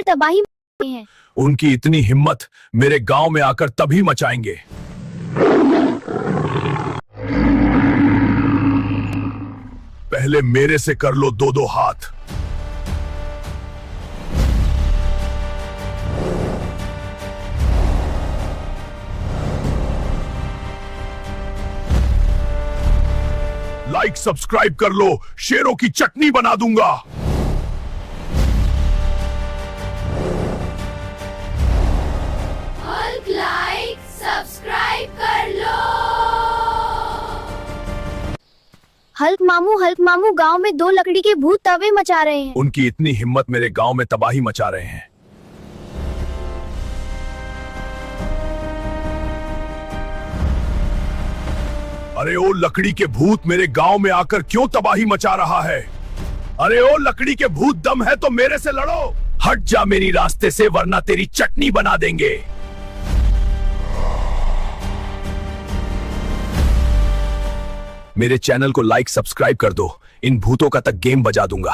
तबाही है। उनकी इतनी हिम्मत मेरे गांव में आकर तभी मचाएंगे। पहले मेरे से कर लो दो दो हाथ। लाइक सब्सक्राइब कर लो, शेरों की चटनी बना दूंगा। लाइक सब्सक्राइब कर लो। हल्क मामू गांव में दो लकड़ी के भूत तवे मचा रहे हैं। उनकी इतनी हिम्मत मेरे गांव में तबाही मचा रहे हैं। अरे ओ लकड़ी के भूत मेरे गांव में आकर क्यों तबाही मचा रहा है? अरे ओ लकड़ी के भूत, दम है तो मेरे से लड़ो। हट जा मेरी रास्ते से, वरना तेरी चटनी बना देंगे। मेरे चैनल को लाइक सब्सक्राइब कर दो, इन भूतों का तक गेम बजा दूंगा।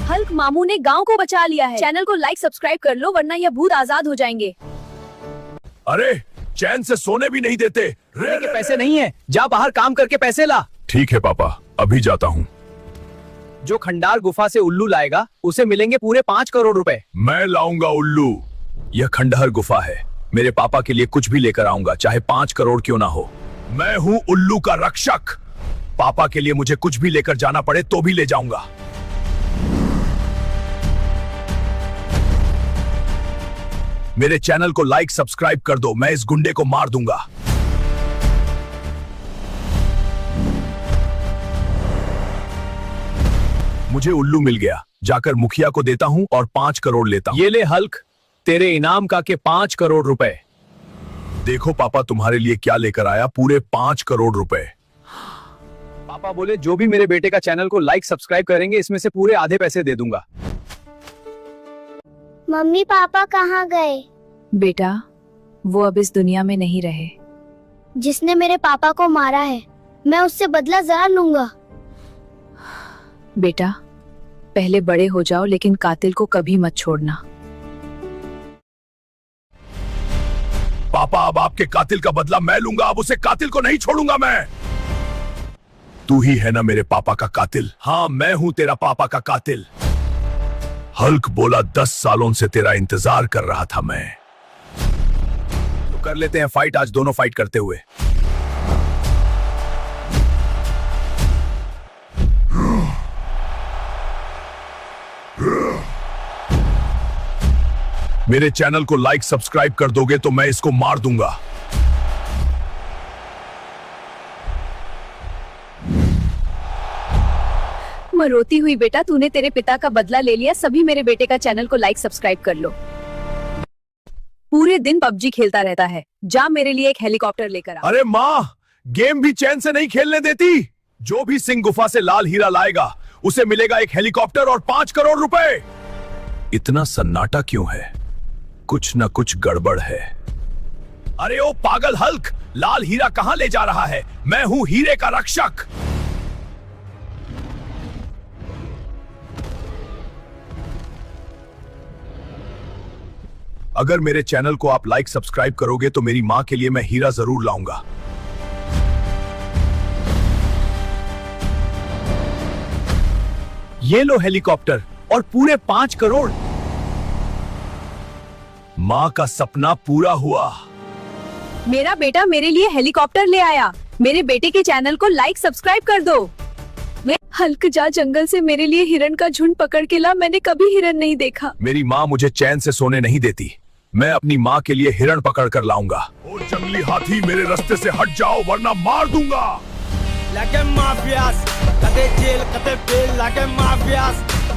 हल्क मामू ने गांव को बचा लिया है। चैनल को लाइक सब्सक्राइब कर लो, वरना यह भूत आजाद हो जाएंगे। अरे चैन से सोने भी नहीं देते। के पैसे नहीं है, जा बाहर काम करके पैसे ला। ठीक है पापा, अभी जाता हूँ। जो खंडार गुफा से उल्लू लाएगा उसे मिलेंगे पूरे 5 करोड़ रुपए। मैं लाऊंगा उल्लू। यह खंडहर गुफा है, मेरे पापा के लिए कुछ भी लेकर आऊंगा, चाहे 5 करोड़ क्यों ना हो। मैं हूँ उल्लू का रक्षक। पापा के लिए मुझे कुछ भी लेकर जाना पड़े तो भी ले जाऊंगा। मेरे चैनल को लाइक सब्सक्राइब कर दो, मैं इस गुंडे को मार दूंगा। मुझे उल्लू मिल गया, जाकर मुखिया को देता हूँ और 5 करोड़ लेता हूँ। ये ले हल्क, तेरे इनाम का के 5 करोड़ रुपए। देखो पापा तुम्हारे लिए क्या लेकर आया, पूरे 5 करोड़ रुपए। पापा बोले जो भी मेरे बेटे का चैनल को लाइक सब्सक्राइब करेंगे इसमें से पूरे आधे पैसे दे दूंगा। मम्मी पापा कहाँ गए? बेटा, वो अब इस दुनिया में नहीं रहे। जिसने मेरे पापा को मारा है, मैं उससे बदला जरूर लूंगा। बेटा, पहले बड़े हो जाओ, लेकिन कातिल को कभी मत छोड़ना। पापा अब आपके कातिल का बदला मैं लूंगा, अब उसे कातिल को नहीं छोड़ूंगा मैं। तू ही है ना मेरे पापा का कातिल? हाँ मैं हूं तेरा पापा का कातिल। हल्क बोला 10 सालों से तेरा इंतजार कर रहा था मैं। तो कर लेते हैं फाइट, आज दोनों फाइट करते हुए। मेरे चैनल को लाइक सब्सक्राइब कर दोगे तो मैं इसको मार दूंगा। मैं रोती हुई बेटा, तूने तेरे पिता का बदला ले लिया। सभी मेरे बेटे का चैनल को लाइक सब्सक्राइब कर लो। पूरे दिन पबजी खेलता रहता है, जा मेरे लिए एक हेलीकॉप्टर लेकर आ। अरे माँ, गेम भी चैन से नहीं खेलने देती। जो भी सिंह गुफा से लाल हीरा लाएगा उसे मिलेगा एक हेलीकॉप्टर और 5 करोड़ रुपए। इतना सन्नाटा क्यों है? कुछ न कुछ गड़बड़ है। अरे ओ पागल हल्क, लाल हीरा कहां ले जा रहा है? मैं हूं हीरे का रक्षक। अगर मेरे चैनल को आप लाइक सब्सक्राइब करोगे तो मेरी मां के लिए मैं हीरा जरूर लाऊंगा। ये लो हेलीकॉप्टर और पूरे 5 करोड़। मां का सपना पूरा हुआ। मेरा बेटा मेरे लिए हेलीकॉप्टर ले आया। मेरे बेटे के चैनल को लाइक सब्सक्राइब कर दो। हल्क जा जंगल से मेरे लिए हिरण का झुंड पकड़ के ला, मैंने कभी हिरण नहीं देखा। मेरी माँ मुझे चैन से सोने नहीं देती, मैं अपनी माँ के लिए हिरण पकड़ कर लाऊंगा। ओ जंगली हाथी, मेरे रास्ते से हट जाओ वरना मार दूंगा।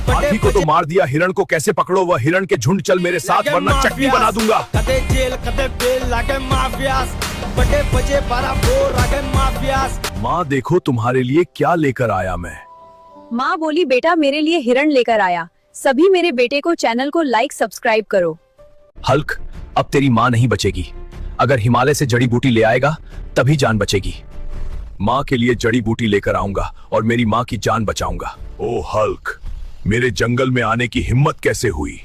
हाथी को तो मार दिया, हिरण को कैसे पकड़ो? वह हिरण के झुंड, चल मेरे साथ वरना चटनी बना दूंगा। माँ देखो तुम्हारे लिए क्या लेकर आया मैं। माँ बोली बेटा मेरे लिए हिरण लेकर आया। सभी मेरे बेटे को चैनल को लाइक सब्सक्राइब करो। हल्क, अब तेरी माँ नहीं बचेगी। अगर हिमालय से जड़ी बूटी ले आएगा तभी जान बचेगी। माँ के लिए जड़ी बूटी लेकर आऊंगा और मेरी माँ की जान बचाऊंगा। ओ हल्क, मेरे जंगल में आने की हिम्मत कैसे हुई?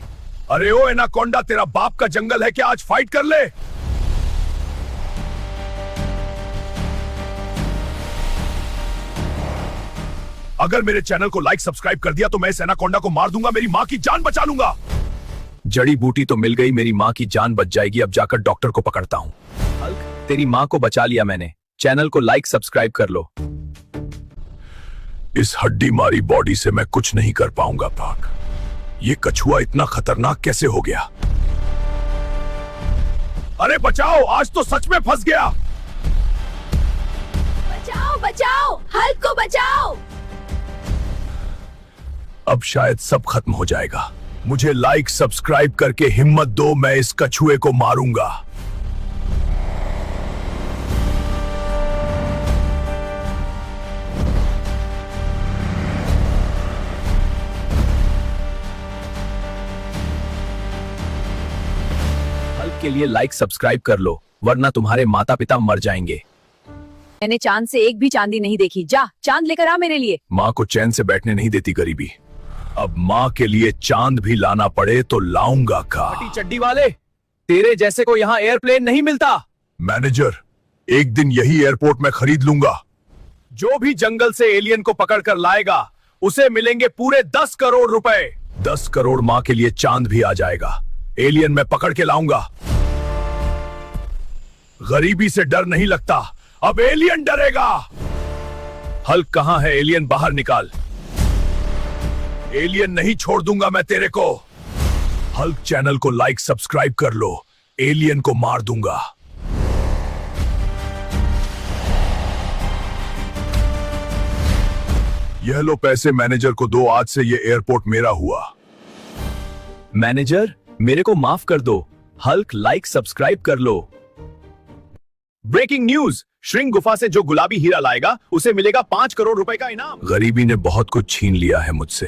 अरे ओ एनाकोंडा, तेरा बाप का जंगल है क्या? आज फाइट कर ले। अगर मेरे चैनल को लाइक सब्सक्राइब कर दिया तो मैं इस एनाकोंडा को मार दूंगा, मेरी माँ की जान बचा लूंगा। जड़ी बूटी तो मिल गई, मेरी माँ की जान बच जाएगी। अब जाकर डॉक्टर को पकड़ता हूँ। हल्क, तेरी माँ को बचा लिया मैंने। चैनल को लाइक सब्सक्राइब कर लो। इस हड्डी मारी बॉडी से मैं कुछ नहीं कर पाऊंगा पाक। ये कछुआ इतना खतरनाक कैसे हो गया? अरे बचाओ, आज तो सच में फंस गया। बचाओ बचाओ, हल्क को बचाओ। अब शायद सब खत्म हो जाएगा। मुझे लाइक सब्सक्राइब करके हिम्मत दो, मैं इस कछुए को मारूंगा। हल्क के लिए लाइक सब्सक्राइब कर लो, वरना तुम्हारे माता पिता मर जाएंगे। मैंने चांद से एक भी चांदी नहीं देखी। जा चांद लेकर आ मेरे लिए। माँ को चैन से बैठने नहीं देती गरीबी। अब माँ के लिए चांद भी लाना पड़े तो लाऊंगा का। फटी चड्डी वाले, तेरे जैसे को यहाँ एयरप्लेन नहीं मिलता। मैनेजर, एक दिन यही एयरपोर्ट में खरीद लूंगा। जो भी जंगल से एलियन को पकड़ कर लाएगा उसे मिलेंगे पूरे 10 करोड़ रुपए। 10 करोड़ माँ के लिए चांद भी आ जाएगा। एलियन मैं पकड़ के लाऊंगा। गरीबी से डर नहीं लगता, अब एलियन डरेगा। हल्क कहां है? एलियन बाहर निकाल। एलियन नहीं छोड़ दूंगा मैं तेरे को। हल्क, चैनल को लाइक सब्सक्राइब कर लो, एलियन को मार दूंगा। यह लो पैसे, मैनेजर को दो। आज से ये एयरपोर्ट मेरा हुआ। मैनेजर, मेरे को माफ कर दो। हल्क, लाइक सब्सक्राइब कर लो। ब्रेकिंग न्यूज, श्रिंग गुफा से जो गुलाबी हीरा लाएगा उसे मिलेगा 5 करोड़ रुपए का इनाम। गरीबी ने बहुत कुछ छीन लिया है मुझसे।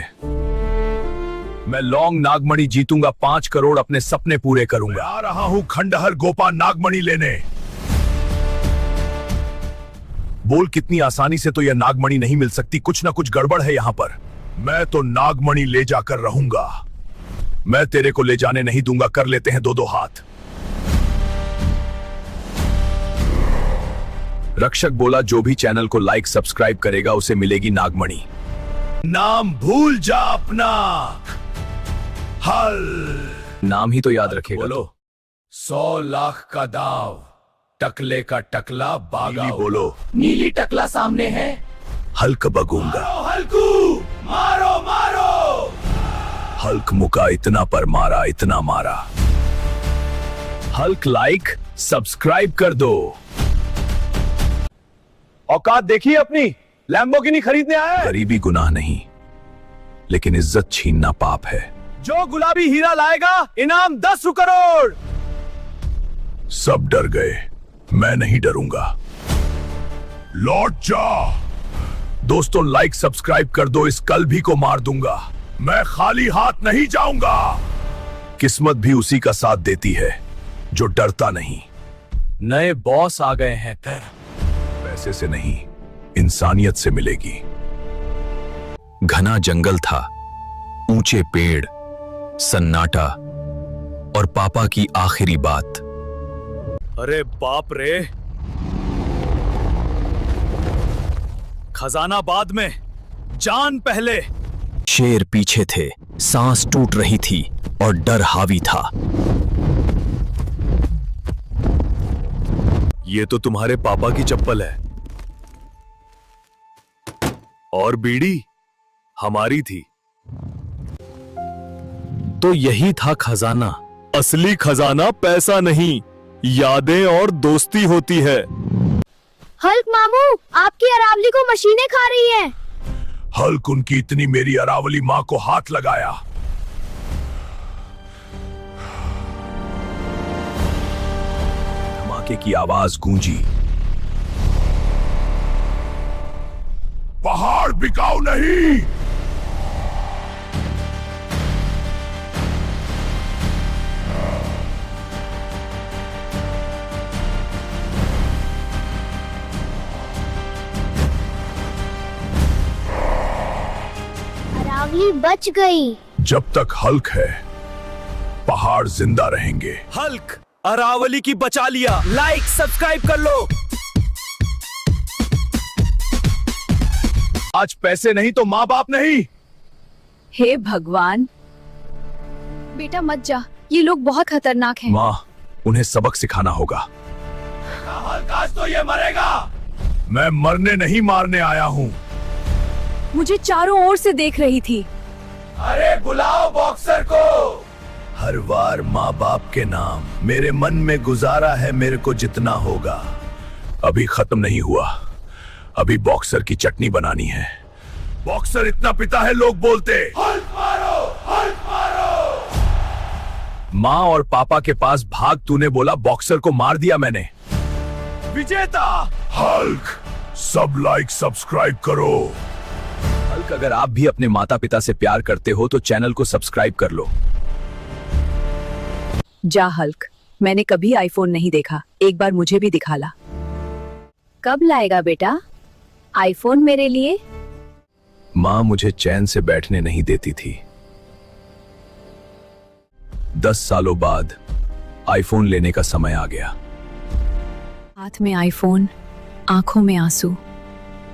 मैं लॉन्ग नागमणि जीतूंगा, 5 करोड़ अपने सपने पूरे करूंगा। आ रहा हूं खंडहर गोपा नागमणि लेने। बोल, कितनी आसानी से तो यह नागमणि नहीं मिल सकती। कुछ ना कुछ गड़बड़ है यहाँ पर। मैं तो नागमणि ले जाकर रहूंगा। मैं तेरे को ले जाने नहीं दूंगा। कर लेते हैं 2-2 हाथ। रक्षक बोला, जो भी चैनल को लाइक सब्सक्राइब करेगा उसे मिलेगी नागमणि। नाम भूल जा अपना। हल नाम ही तो याद रखेगा। बोलो। 100 लाख का दाव, टकले का टकला बागा। बोलो। नीली टकला सामने है। हल्क बगूंगा। हल्कू, मारो मारो। हल्क मुका इतना पर मारा, इतना मारा। हल्क, लाइक सब्सक्राइब कर दो। औकात देखिए अपनी, लैम्बोर्गिनी खरीदने आया है। गरीबी गुनाह नहीं, लेकिन इज्जत छीनना पाप है। जो गुलाबी हीरा लाएगा इनाम 10 करोड़। सब डर गए, मैं नहीं डरूंगा। लौट जा। दोस्तों, लाइक सब्सक्राइब कर दो, इस कल्भी को मार दूंगा। मैं खाली हाथ नहीं जाऊंगा। किस्मत भी उसी का साथ देती है जो डरता नहीं। नए बॉस आ गए हैं। पैसे से नहीं, इंसानियत से मिलेगी। घना जंगल था, ऊंचे पेड़, सन्नाटा और पापा की आखिरी बात। अरे बाप रे, खजाना बाद में, जान पहले। शेर पीछे थे, सांस टूट रही थी और डर हावी था। ये तो तुम्हारे पापा की चप्पल है। और बीड़ी हमारी थी। तो यही था खजाना। असली खजाना पैसा नहीं, यादें और दोस्ती होती है। हल्क मामू, आपकी अरावली को मशीनें खा रही हैं। हल्क, उनकी इतनी मेरी अरावली मां को हाथ लगाया। धमाके की आवाज गूंजी। पहाड़ बिकाऊ नहीं। अरावली बच गई। जब तक हल्क है पहाड़ जिंदा रहेंगे। हल्क अरावली की बचा लिया। लाइक सब्सक्राइब कर लो। आज पैसे नहीं तो माँ बाप नहीं। हे भगवान, बेटा मत जा, ये लोग बहुत खतरनाक हैं। माँ, उन्हें सबक सिखाना होगा। हल्क आज तो ये मरेगा। मैं मरने नहीं मारने आया हूँ। मुझे चारों ओर से देख रही थी। अरे बुलाओ बॉक्सर को। हर बार माँ बाप के नाम मेरे मन में गुजारा है मेरे को जितना होगा। अभी खत्म नहीं हुआ, अभी बॉक्सर की चटनी बनानी है। बॉक्सर इतना पिता है लोग बोलते। हल्क मारो, हल्क मारो। माँ और पापा के पास भाग, तूने बोला बॉक्सर को मार दिया मैंने। विजेता हल्क, सब लाइक सब्सक्राइब करो। हल्क, अगर आप भी अपने माता पिता से प्यार करते हो तो चैनल को सब्सक्राइब कर लो। जा हल्क, मैंने कभी आईफोन नहीं देखा, एक बार मुझे भी दिखा ला। कब लाएगा बेटा आईफोन मेरे लिए? माँ मुझे चैन से बैठने नहीं देती थी। 10 सालों बाद आईफोन लेने का समय आ गया। हाथ में आईफोन, आंखों में आंसू,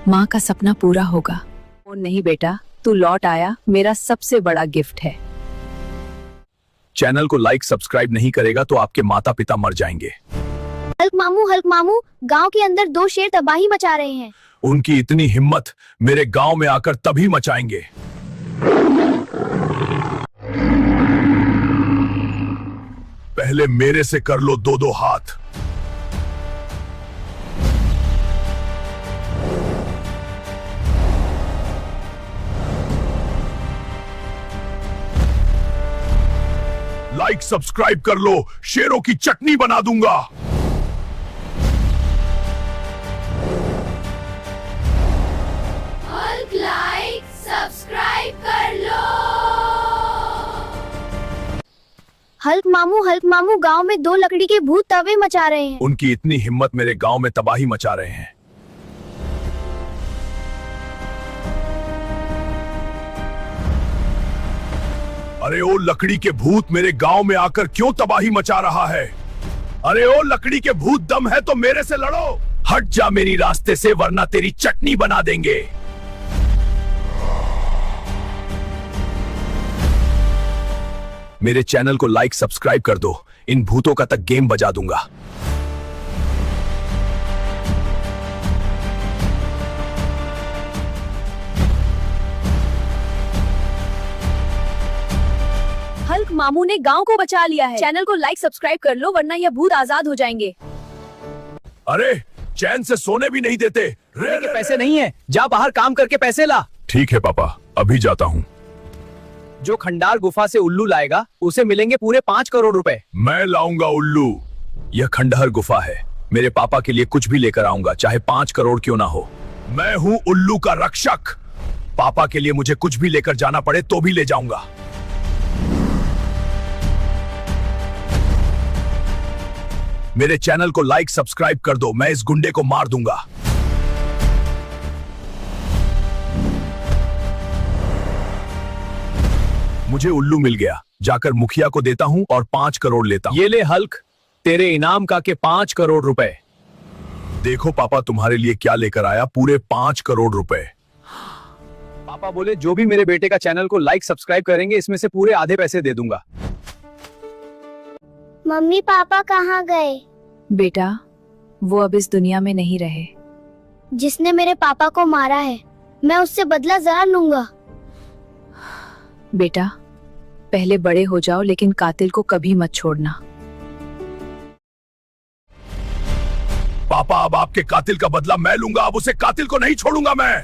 माँ का सपना पूरा होगा। फोन नहीं बेटा, तू लौट आया, मेरा सबसे बड़ा गिफ्ट है। चैनल को लाइक सब्सक्राइब नहीं करेगा तो आपके माता पिता मर जाएंगे। हल्क मामू, गांव के अंदर 2 शेर तबाही मचा रहे हैं। उनकी इतनी हिम्मत मेरे गांव में आकर तभी मचाएंगे। पहले मेरे से कर लो 2-2 हाथ। लाइक सब्सक्राइब कर लो, शेरों की चटनी बना दूंगा। हल्क लाइक सब्सक्राइब कर लो। हल्क मामू, गांव में 2 लकड़ी के भूत तवे मचा रहे हैं। उनकी इतनी हिम्मत मेरे गांव में तबाही मचा रहे हैं। अरे ओ लकड़ी के भूत, मेरे गांव में आकर क्यों तबाही मचा रहा है? अरे ओ लकड़ी के भूत, दम है तो मेरे से लड़ो। हट जा मेरी रास्ते से वरना तेरी चटनी बना देंगे। मेरे चैनल को लाइक सब्सक्राइब कर दो, इन भूतों का तक गेम बजा दूंगा। हल्क मामू ने गांव को बचा लिया है। चैनल को लाइक सब्सक्राइब कर लो वरना ये भूत आजाद हो जाएंगे। अरे चैन से सोने भी नहीं देते। के पैसे नहीं है, जा बाहर काम करके पैसे ला। ठीक है पापा, अभी जाता हूँ। जो खंडार गुफा से उल्लू लाएगा उसे मिलेंगे पूरे 5 करोड़ रुपए। मैं लाऊंगा उल्लू। यह खंडहर गुफा है, मेरे पापा के लिए कुछ भी लेकर आऊंगा, चाहे 5 करोड़ क्यों ना हो। मैं हूँ उल्लू का रक्षक। पापा के लिए मुझे कुछ भी लेकर जाना पड़े तो भी ले जाऊंगा। मेरे चैनल को लाइक सब्सक्राइब कर दो, मैं इस गुंडे को मार दूंगा। मुझे उल्लू मिल गया, जाकर मुखिया को देता हूं और 5 करोड़ लेता हूं। ये ले हल्क, तेरे इनाम का के 5 करोड़ रुपए। देखो पापा तुम्हारे लिए क्या लेकर आया, पूरे 5 करोड़ रुपए। पापा बोले जो भी मेरे बेटे का चैनल को लाइक सब्सक्राइब करेंगे इसमें से पूरे आधे पैसे दे दूंगा। मम्मी पापा कहाँ गए? बेटा, वो अब इस दुनिया में नहीं रहे। जिसने मेरे पापा को मारा है, मैं उससे बदला जरूर लूंगा। बेटा, पहले बड़े हो जाओ लेकिन कातिल को कभी मत छोड़ना। पापा अब आपके कातिल का बदला मैं लूंगा, अब उसे कातिल को नहीं छोड़ूंगा मैं।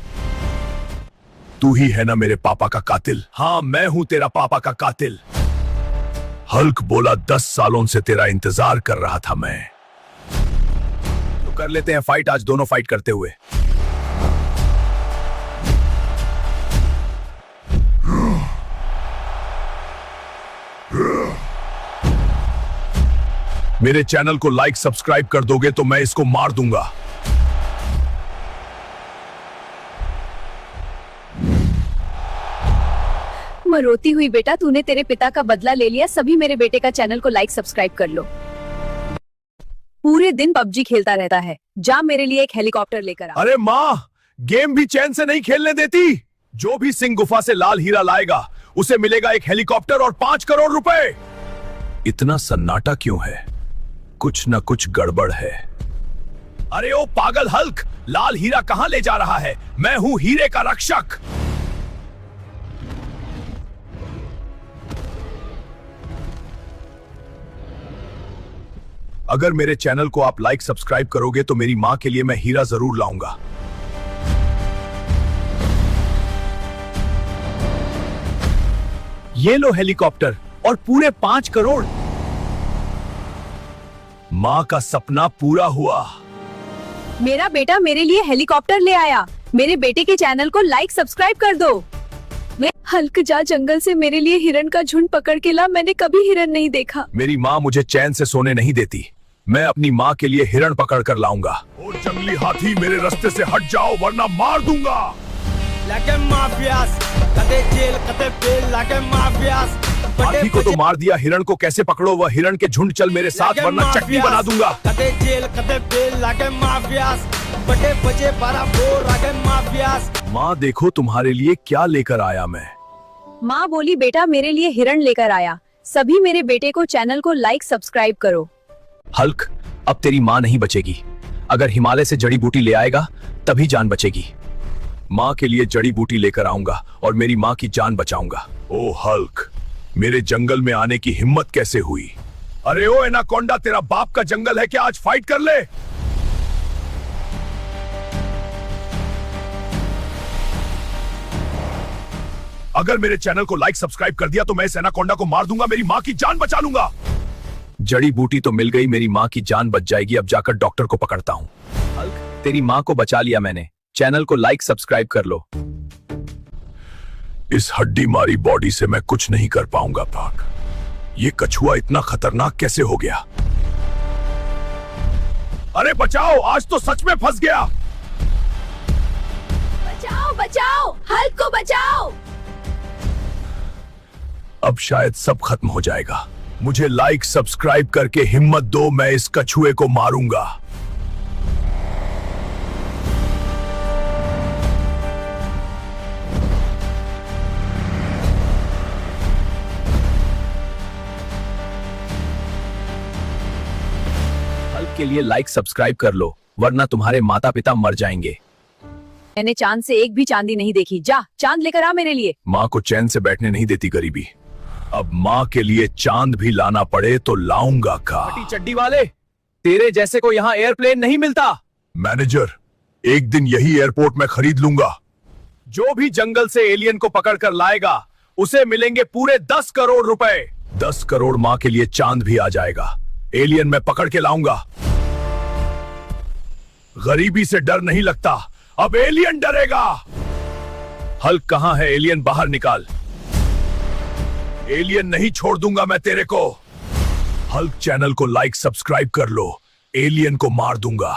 तू ही है ना मेरे पापा का कातिल? हाँ मैं हूं तेरा पापा का कातिल। हल्क बोला 10 सालों से तेरा इंतजार कर रहा था मैं। तो कर लेते हैं फाइट, आज दोनों फाइट करते हुए। मेरे चैनल को लाइक सब्सक्राइब कर दोगे तो मैं इसको मार दूंगा। रोती हुई बेटा, तूने तेरे पिता का बदला ले लिया। सभी मेरे बेटे का चैनल को लाइक सब्सक्राइब कर लो। पूरे दिन पबजी खेलता रहता है। जा मेरे लिए एक हेलीकॉप्टर लेकर आ। अरे माँ, गेम भी चैन से नहीं खेलने देती। जो भी सिंह गुफा से लाल हीरा लाएगा उसे मिलेगा एक हेलीकॉप्टर और 5 करोड़ रुपए। इतना सन्नाटा क्यों है? कुछ न कुछ गड़बड़ है। अरे ओ पागल हल्क, लाल हीरा कहां ले जा रहा है? मैं हूं हीरे का रक्षक। अगर मेरे चैनल को आप लाइक सब्सक्राइब करोगे तो मेरी मां के लिए मैं हीरा जरूर लाऊंगा। ये लो हेलीकॉप्टर और पूरे 5 करोड़। मां का सपना पूरा हुआ। मेरा बेटा मेरे लिए हेलीकॉप्टर ले आया। मेरे बेटे के चैनल को लाइक सब्सक्राइब कर दो। हल्क, जा जंगल से मेरे लिए हिरण का झुंड पकड़ के ला। मैंने कभी हिरण नहीं देखा। मेरी माँ मुझे चैन से सोने नहीं देती। मैं अपनी माँ के लिए हिरण पकड़ कर लाऊंगा। ओ जंगली हाथी, मेरे रास्ते से हट जाओ वरना मार दूंगा। हाथी को तो मार दिया, हिरण को कैसे पकड़ो? वह हिरण के झुंड, चल मेरे साथ वरना चटनी बना दूंगा। माँ देखो तुम्हारे लिए क्या लेकर आया मैं। माँ बोली, बेटा मेरे लिए हिरण लेकर आया। सभी मेरे बेटे को चैनल को लाइक सब्सक्राइब करो। हल्क, अब तेरी माँ नहीं बचेगी। अगर हिमालय से जड़ी बूटी ले आएगा तभी जान बचेगी। माँ के लिए जड़ी बूटी लेकर आऊंगा और मेरी माँ की जान बचाऊंगा। ओ हल्क, मेरे जंगल में आने की हिम्मत कैसे हुई? अरे ओ एनाकोंडा, तेरा बाप का जंगल है क्या? आज फाइट कर ले। अगर मेरे चैनल को लाइक सब्सक्राइब कर दिया तो मैं इस एनाकोंडा को मार दूंगा, मेरी माँ की जान बचा लूंगा। जड़ी बूटी तो मिल गई, मेरी माँ की जान बच जाएगी। अब जाकर डॉक्टर को पकड़ता हूँ। हल्क, तेरी माँ को बचा लिया मैंने। चैनल को लाइक सब्सक्राइब कर लो। इस हड्डी मारी बॉडी से मैं कुछ नहीं कर पाऊंगा। भाग। ये कछुआ इतना खतरनाक कैसे हो गया? अरे बचाओ, आज तो सच में फंस गया। बचाओ बचाओ, हल्क को बचाओ। अब शायद सब खत्म हो जाएगा। मुझे लाइक सब्सक्राइब करके हिम्मत दो, मैं इस कछुए को मारूंगा। हल्क के लिए लाइक सब्सक्राइब कर लो वरना तुम्हारे माता पिता मर जाएंगे। मैंने चांद से एक भी चांदी नहीं देखी। जा चांद लेकर आ मेरे लिए। माँ को चैन से बैठने नहीं देती गरीबी। अब माँ के लिए चांद भी लाना पड़े तो लाऊंगा का। चड्डी वाले, तेरे जैसे को यहाँ एयरप्लेन नहीं मिलता। मैनेजर, एक दिन यही एयरपोर्ट में खरीद लूंगा। जो भी जंगल से एलियन को पकड़ कर लाएगा उसे मिलेंगे पूरे 10 करोड़ रुपए। 10 करोड़ माँ के लिए चांद भी आ जाएगा। एलियन मैं पकड़ के लाऊंगा। गरीबी से डर नहीं लगता, अब एलियन डरेगा। हल्क कहां है? एलियन बाहर निकाल। एलियन नहीं छोड़ दूंगा मैं तेरे को। हल्क, चैनल को लाइक सब्सक्राइब कर लो, एलियन को मार दूंगा।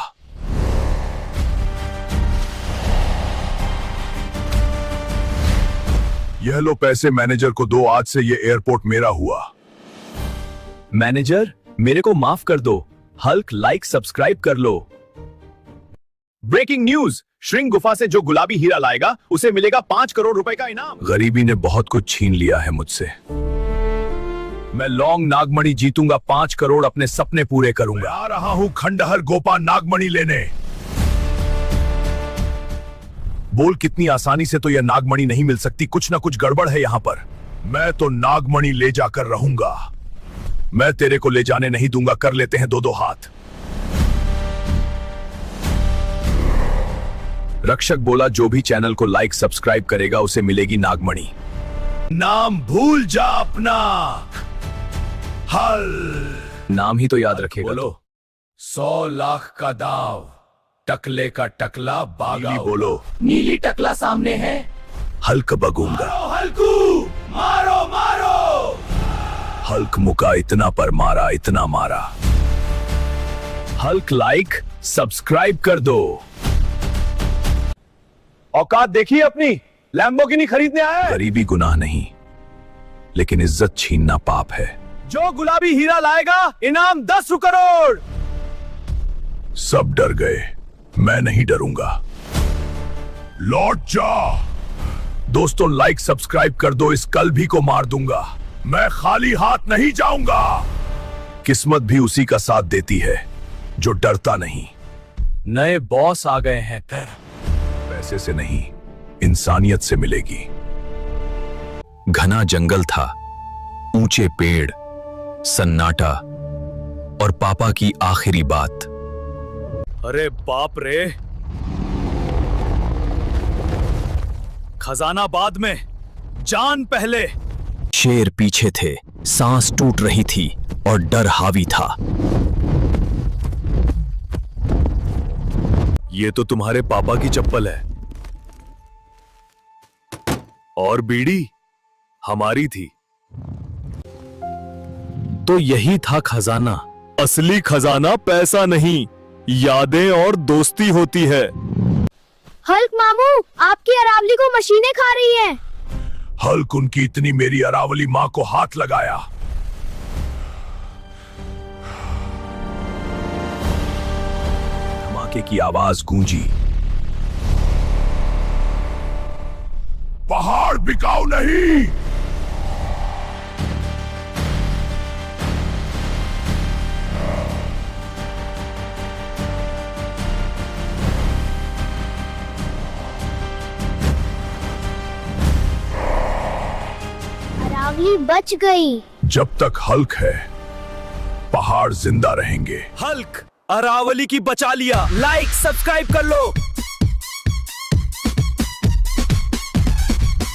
यह लो पैसे, मैनेजर को दो। आज से ये एयरपोर्ट मेरा हुआ। मैनेजर, मेरे को माफ कर दो। हल्क, लाइक सब्सक्राइब कर लो। ब्रेकिंग न्यूज, श्रिंग गुफा से जो गुलाबी हीरा लाएगा उसे मिलेगा 5 करोड़ रुपए का इनाम। गरीबी ने बहुत कुछ छीन लिया है मुझसे। मैं लॉन्ग नागमणि जीतूंगा, 5 करोड़ अपने सपने पूरे करूंगा। आ रहा हूं खंडहर गोपा नागमणि लेने। बोल, कितनी आसानी से तो यह नागमणि नहीं मिल सकती। कुछ ना कुछ गड़बड़ है यहाँ पर। मैं तो नागमणि ले जाकर रहूंगा। मैं तेरे को ले जाने नहीं दूंगा। कर लेते हैं 2-2 हाथ। रक्षक बोला, जो भी चैनल को लाइक सब्सक्राइब करेगा उसे मिलेगी नागमणि। नाम भूल जा अपना। हल नाम ही तो याद रखेगा। बोलो। 100 लाख का दाव, टकले का टकला बागा। बोलो। नीली टकला सामने है। हल्क बगूंगा। हल्कू, मारो मारो। हल्क मुका, इतना पर मारा, इतना मारा। हल्क, लाइक सब्सक्राइब कर दो। औकात देखिए अपनी, लैम्बोर्गिनी खरीदने आया है। गरीबी गुनाह नहीं, लेकिन इज्जत छीनना पाप है। जो गुलाबी हीरा लाएगा इनाम 10 करोड़। सब डर गए, मैं नहीं डरूंगा। लौट जा। दोस्तों लाइक सब्सक्राइब कर दो, इस कल्भी को मार दूंगा। मैं खाली हाथ नहीं जाऊंगा। किस्मत भी उसी का साथ देती है जो डरता नहीं। नए बॉस आ गए हैं। पैसे से नहीं, इंसानियत से मिलेगी। घना जंगल था, ऊंचे पेड़, सन्नाटा और पापा की आखिरी बात। अरे बाप रे, खजाना बाद में, जान पहले। शेर पीछे थे, सांस टूट रही थी और डर हावी था। ये तो तुम्हारे पापा की चप्पल है और बीड़ी हमारी थी। तो यही था खजाना। असली खजाना पैसा नहीं, यादें और दोस्ती होती है। हल्क मामू, आपकी अरावली को मशीनें खा रही हैं। हल्क उनकी इतनी मेरी अरावली मां को हाथ लगाया। धमाके की आवाज गूंजी। पहाड़ बिकाऊ नहीं। अरावली बच गई। जब तक हल्क है, पहाड़ जिंदा रहेंगे। हल्क अरावली की बचा लिया। लाइक सब्सक्राइब कर लो।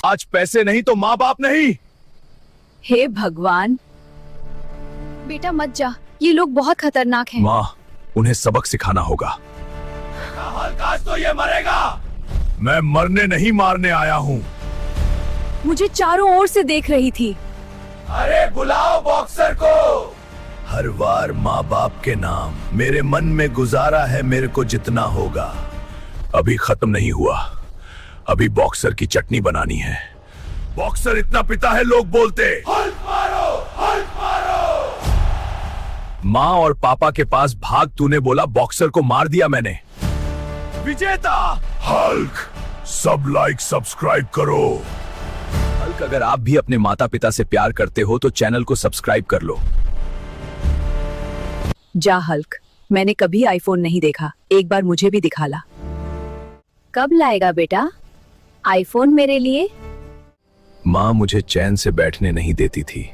आज पैसे नहीं तो माँ बाप नहीं। हे भगवान, बेटा मत जा, ये लोग बहुत खतरनाक हैं। माँ, उन्हें सबक सिखाना होगा। हल्क आज तो ये मरेगा। मैं मरने नहीं मारने आया हूँ। मुझे चारों ओर से देख रही थी। अरे बुलाओ बॉक्सर को। हर बार माँ बाप के नाम मेरे मन में गुजारा है, मेरे को जितना होगा। अभी खत्म नहीं हुआ, अभी बॉक्सर की चटनी बनानी है। बॉक्सर इतना पिता है लोग बोलते। हल्क मारो, हल्क मारो। माँ और पापा के पास भाग, तूने बोला बॉक्सर को मार दिया मैंने। विजेता हल्क, सब लाइक सब्सक्राइब करो। हल्क, अगर आप भी अपने माता पिता से प्यार करते हो तो चैनल को सब्सक्राइब कर लो। जा हल्क, मैंने कभी आईफोन नहीं देखा, एक बार मुझे भी दिखा ला। कब लाएगा बेटा आईफोन मेरे लिए? माँ मुझे चैन से बैठने नहीं देती थी।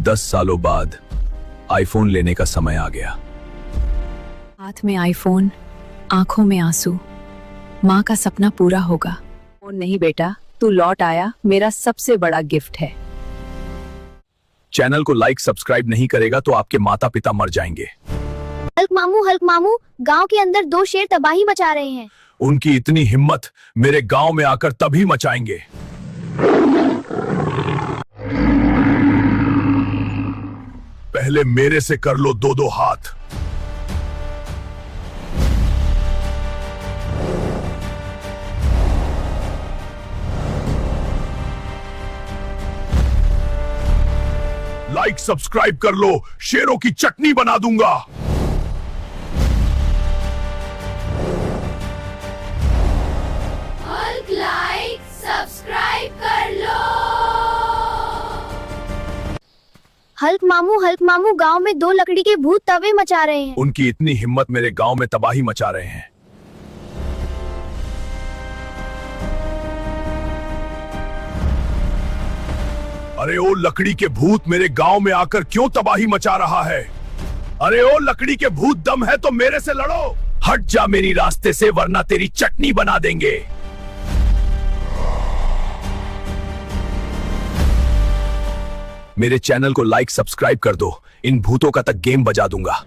10 सालों बाद आईफोन लेने का समय आ गया। हाथ में आईफोन, आंखों में आंसू, माँ का सपना पूरा होगा। फोन नहीं बेटा, तू लौट आया, मेरा सबसे बड़ा गिफ्ट है। चैनल को लाइक सब्सक्राइब नहीं करेगा तो आपके माता पिता मर जाएंगे। हल्क मामू, गांव के अंदर 2 शेर तबाही मचा रहे हैं। उनकी इतनी हिम्मत मेरे गांव में आकर तभी मचाएंगे। पहले मेरे से कर लो 2-2 हाथ। लाइक सब्सक्राइब कर लो, शेरों की चटनी बना दूंगा। हल्क लाइक सब्सक्राइब कर लो। हल्क मामू, गांव में 2 लकड़ी के भूत तवे मचा रहे हैं। उनकी इतनी हिम्मत मेरे गांव में तबाही मचा रहे हैं। अरे ओ लकड़ी के भूत, मेरे गांव में आकर क्यों तबाही मचा रहा है? अरे ओ लकड़ी के भूत, दम है तो मेरे से लड़ो। हट जा मेरी रास्ते से, वरना तेरी चटनी बना देंगे। मेरे चैनल को लाइक सब्सक्राइब कर दो, इन भूतों का तक गेम बजा दूंगा।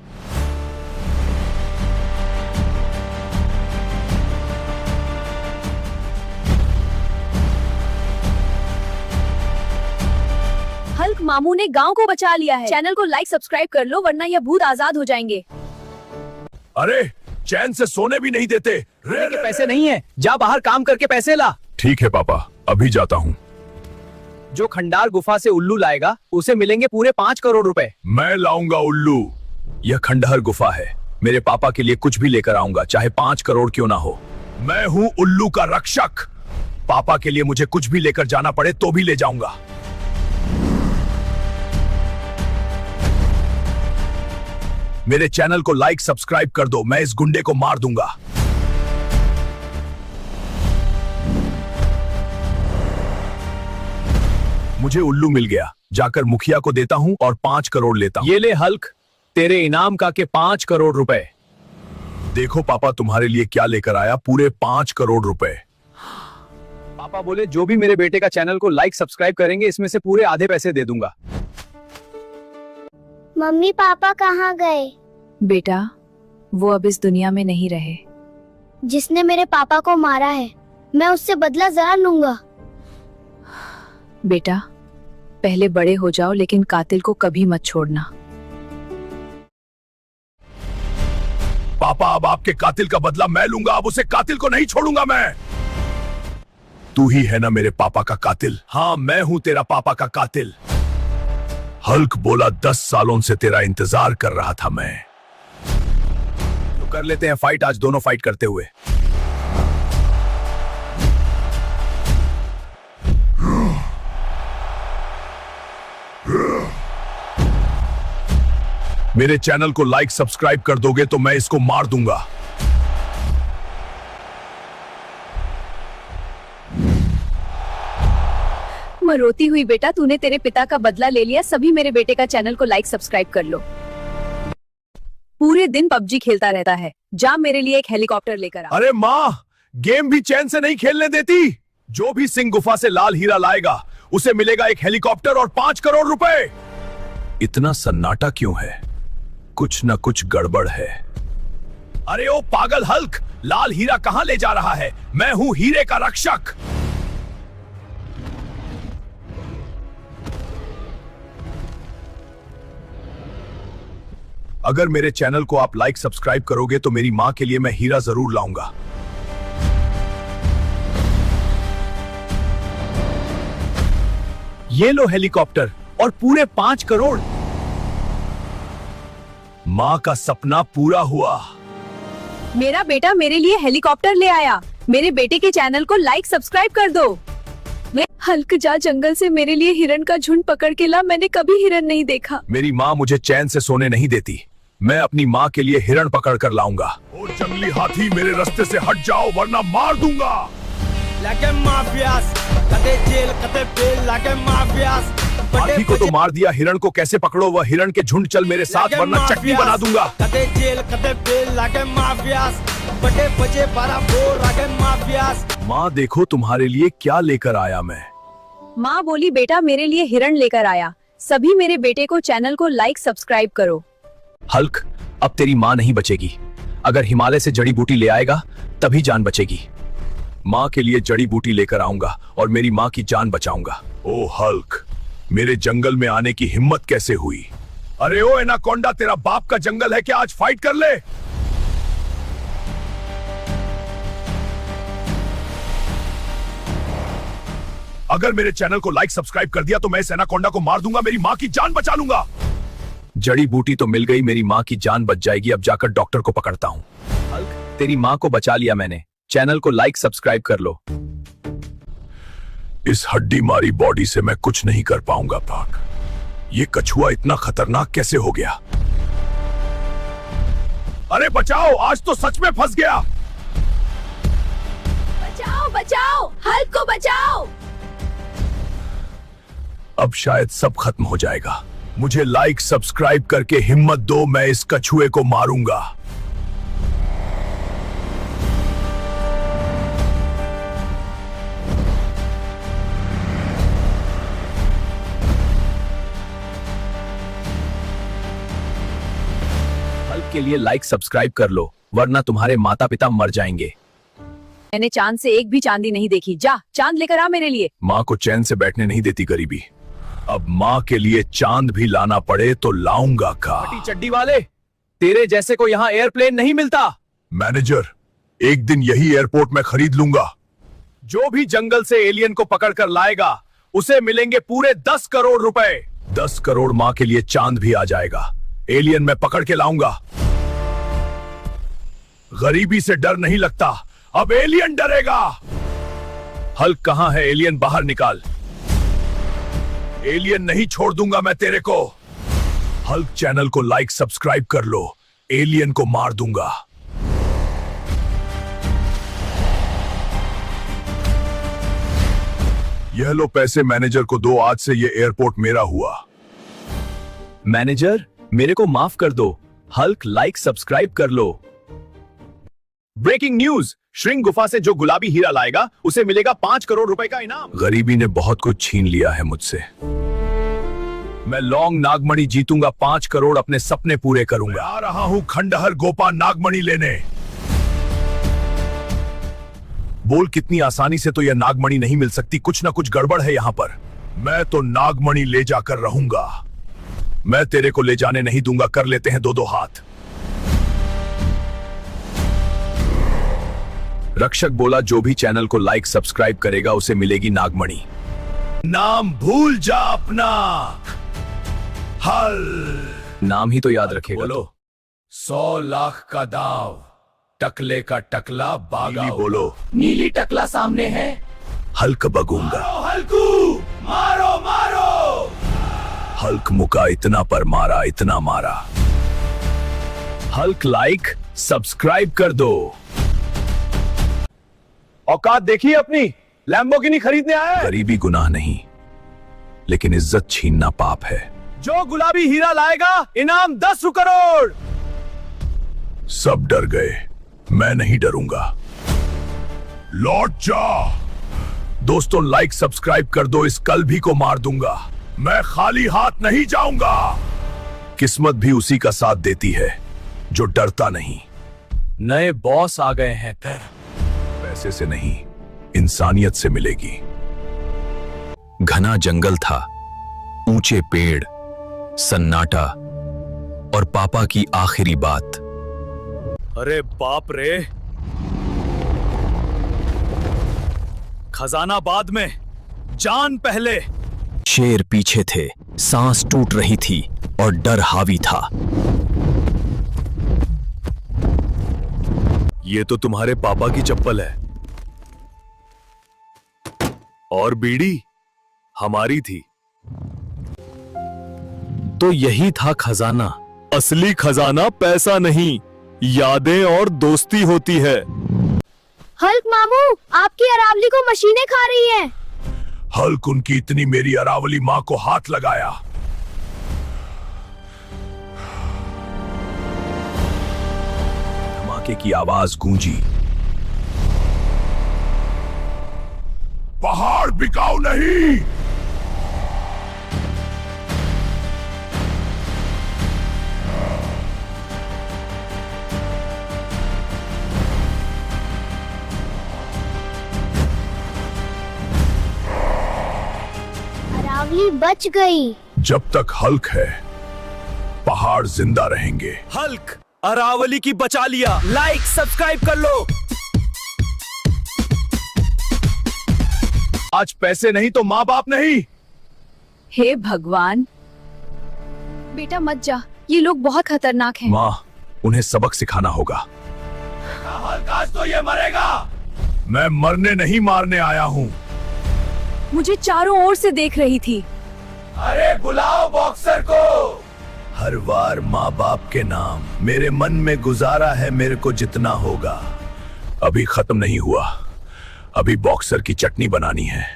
हल्क मामू ने गांव को बचा लिया है। चैनल को लाइक सब्सक्राइब कर लो, वरना ये भूत आजाद हो जाएंगे। अरे चैन से सोने भी नहीं देते। पैसे नहीं है, जा बाहर काम करके पैसे ला। ठीक है पापा, अभी जाता हूँ। जो खंडार गुफा से उल्लू लाएगा उसे मिलेंगे पूरे 5 करोड़ रुपए। मैं लाऊंगा उल्लू। यह खंडहर गुफा है, मेरे पापा के लिए कुछ भी लेकर आऊंगा, चाहे 5 करोड़ क्यों ना हो। मैं हूं उल्लू का रक्षक। पापा के लिए मुझे कुछ भी लेकर जाना पड़े तो भी ले जाऊंगा। मेरे चैनल को लाइक सब्सक्राइब कर दो, मैं इस गुंडे को मार दूंगा। मुझे उल्लू मिल गया, जाकर मुखिया को देता हूं और 5 करोड़ लेता हूं। ये ले हल्क, तेरे इनाम का के 5 करोड़ रुपए। देखो पापा तुम्हारे लिए क्या लेकर आया, पूरे 5 करोड़ रुपए। पापा बोले जो भी मेरे बेटे का चैनल को लाइक सब्सक्राइब करेंगे इसमें से पूरे आधे पैसे दे दूंगा। मम्मी पापा कहाँ गए? बेटा, वो अब इस दुनिया में नहीं रहे। जिसने मेरे पापा को मारा है, मैं उससे बदला जरूर लूंगा। बेटा, पहले बड़े हो जाओ लेकिन कातिल को कभी मत छोड़ना। पापा अब आपके कातिल का बदला मैं लूंगा, अब उसे कातिल को नहीं छोड़ूंगा मैं। तू ही है ना मेरे पापा का कातिल? हाँ मैं हूं तेरा पापा का कातिल। हल्क बोला 10 सालों से तेरा इंतजार कर रहा था मैं। तो कर लेते हैं फाइट, आज दोनों फाइट करते हुए। मेरे चैनल को लाइक सब्सक्राइब कर दोगे तो मैं इसको मार दूंगा। मैं रोती हुई बेटा, तूने तेरे पिता का बदला ले लिया। सभी मेरे बेटे का चैनल को लाइक सब्सक्राइब कर लो। पूरे दिन पबजी खेलता रहता है, जा मेरे लिए एक हेलीकॉप्टर लेकर आ। अरे माँ, गेम भी चैन से नहीं खेलने देती। जो भी सिंह गुफा से लाल हीरा लाएगा उसे मिलेगा एक हेलीकॉप्टर और 5 करोड़ रुपए। इतना सन्नाटा क्यों है? कुछ न कुछ गड़बड़ है। अरे ओ पागल हल्क, लाल हीरा कहां ले जा रहा है? मैं हूं हीरे का रक्षक। अगर मेरे चैनल को आप लाइक सब्सक्राइब करोगे तो मेरी मां के लिए मैं हीरा जरूर लाऊंगा। ये लो हेलीकॉप्टर और पूरे 5 करोड़। मां का सपना पूरा हुआ। मेरा बेटा मेरे लिए हेलीकॉप्टर ले आया। मेरे बेटे के चैनल को लाइक सब्सक्राइब कर दो। हल्क जा जंगल से मेरे लिए हिरण का झुंड पकड़ के ला, मैंने कभी हिरण नहीं देखा। मेरी माँ मुझे चैन से सोने नहीं देती, मैं अपनी माँ के लिए हिरण पकड़ कर लाऊंगा। ओ जंगली हाथी, मेरे रास्ते से हट जाओ वरना मार दूंगा। हाथी को तो मार दिया, हिरण को कैसे पकड़ो? वह हिरण के झुंड चल मेरे साथ वरना चटनी बना दूंगा। माँ देखो तुम्हारे लिए क्या लेकर आया मैं। माँ बोली बेटा मेरे लिए हिरण लेकर आया। सभी मेरे बेटे को चैनल को लाइक सब्सक्राइब करो। हल्क, अब तेरी माँ नहीं बचेगी। अगर हिमालय से जड़ी बूटी ले आएगा तभी जान बचेगी। माँ के लिए जड़ी बूटी लेकर आऊंगा और मेरी माँ की जान बचाऊंगा। ओ हल्क, मेरे जंगल में आने की हिम्मत कैसे हुई? अरे ओ एनाकोंडा, तेरा बाप का जंगल है क्या? आज फाइट कर ले। अगर मेरे चैनल को लाइक सब्सक्राइब कर दिया तो मैं इस एनाकोंडा को मार दूंगा, मेरी माँ की जान बचा लूंगा। जड़ी बूटी तो मिल गई, मेरी माँ की जान बच जाएगी। अब जाकर डॉक्टर को पकड़ता हूँ। हल्क, तेरी माँ को बचा लिया मैंने। चैनल को लाइक सब्सक्राइब कर लो। इस हड्डी मारी बॉडी से मैं कुछ नहीं कर पाऊंगा। पाक, ये कछुआ इतना खतरनाक कैसे हो गया? अरे बचाओ, आज तो सच में फंस गया। बचाओ बचाओ, हल्क को बचाओ। अब शायद सब खत्म हो जाएगा। मुझे लाइक सब्सक्राइब करके हिम्मत दो, मैं इस कछुए को मारूंगा। हल्क के लिए लाइक सब्सक्राइब कर लो वरना तुम्हारे माता पिता मर जाएंगे। मैंने चांद से एक भी चांदी नहीं देखी। जा चांद लेकर आ मेरे लिए। माँ को चैन से बैठने नहीं देती गरीबी। अब माँ के लिए चांद भी लाना पड़े तो लाऊंगा का। चड्डी वाले, तेरे जैसे को यहाँ एयरप्लेन नहीं मिलता। मैनेजर, एक दिन यही एयरपोर्ट में खरीद लूंगा। जो भी जंगल से एलियन को पकड़ कर लाएगा उसे मिलेंगे पूरे 10 करोड़ रुपए। 10 करोड़ मां के लिए चांद भी आ जाएगा। एलियन मैं पकड़ के लाऊंगा। गरीबी से डर नहीं लगता, अब एलियन डरेगा। हल्क कहां है? एलियन बाहर निकाल। एलियन नहीं छोड़ दूंगा मैं तेरे को। हल्क चैनल को लाइक सब्सक्राइब कर लो, एलियन को मार दूंगा। यह लो पैसे मैनेजर को दो, आज से ये एयरपोर्ट मेरा हुआ। मैनेजर मेरे को माफ कर दो। हल्क लाइक सब्सक्राइब कर लो। ब्रेकिंग न्यूज, श्रिंग गुफा से जो गुलाबी हीरा लाएगा उसे मिलेगा 5 करोड़ रुपए का इनाम। गरीबी ने बहुत कुछ छीन लिया है मुझसे। मैं लॉन्ग नागमणि जीतूंगा, 5 करोड़ अपने सपने पूरे करूंगा। आ रहा हूं खंडहर गोपा नागमणि लेने। बोल कितनी आसानी से तो यह नागमणि नहीं मिल सकती, कुछ ना कुछ गड़बड़ है यहां पर। मैं तो नागमणि ले जाकर रहूंगा। मैं तेरे को ले जाने नहीं दूंगा। कर लेते हैं 2-2 हाथ। रक्षक बोला जो भी चैनल को लाइक सब्सक्राइब करेगा उसे मिलेगी नागमणि। नाम भूल जा अपना। हल नाम ही तो याद रखेगा। बोलो 100 लाख का दाव, टकले का टकला बागा। नीली बोलो। नीली टकला सामने है। हल्क बगूंगा। मारो हल्कू, मारो मारो। हल्क मुका इतना पर मारा, इतना मारा। हल्क लाइक सब्सक्राइब कर दो। औकात देखिए अपनी, लैम्बोर्गिनी खरीदने आया है। गरीबी गुनाह नहीं, लेकिन इज्जत छीनना पाप है। जो गुलाबी हीरा लाएगा इनाम 10 करोड़। सब डर गए, मैं नहीं डरूंगा। लौट जा। दोस्तों लाइक सब्सक्राइब कर दो, इस कल्भी को मार दूंगा। मैं खाली हाथ नहीं जाऊंगा। किस्मत भी उसी का साथ देती है जो डरता नहीं। नए बॉस आ गए हैं। पैसे से नहीं, इंसानियत से मिलेगी। घना जंगल था, ऊंचे पेड़, सन्नाटा और पापा की आखिरी बात। अरे बाप रे, खजाना बाद में, जान पहले। शेर पीछे थे, सांस टूट रही थी और डर हावी था। ये तो तुम्हारे पापा की चप्पल है और बीड़ी हमारी थी। तो यही था खजाना। असली खजाना पैसा नहीं, यादें और दोस्ती होती है। हल्क मामू, आपकी अरावली को मशीनें खा रही हैं। हल्क उनकी इतनी मेरी अरावली मां को हाथ लगाया। धमाके की आवाज गूंजी। पहाड़ बिकाऊ नहीं। अरावली बच गई। जब तक हल्क है, पहाड़ जिंदा रहेंगे। हल्क अरावली की बचा लिया। लाइक सब्सक्राइब कर लो। आज पैसे नहीं तो माँ बाप नहीं। हे भगवान। बेटा मत जा, ये लोग बहुत खतरनाक हैं। माँ, उन्हें सबक सिखाना होगा। हल्क आज तो ये मरेगा। मैं मरने नहीं मारने आया हूँ। मुझे चारों ओर से देख रही थी। अरे बुलाओ बॉक्सर को। हर बार माँ बाप के नाम मेरे मन में गुजारा है, मेरे को जितना होगा। अभी खत्म नहीं हुआ, अभी बॉक्सर की चटनी बनानी है।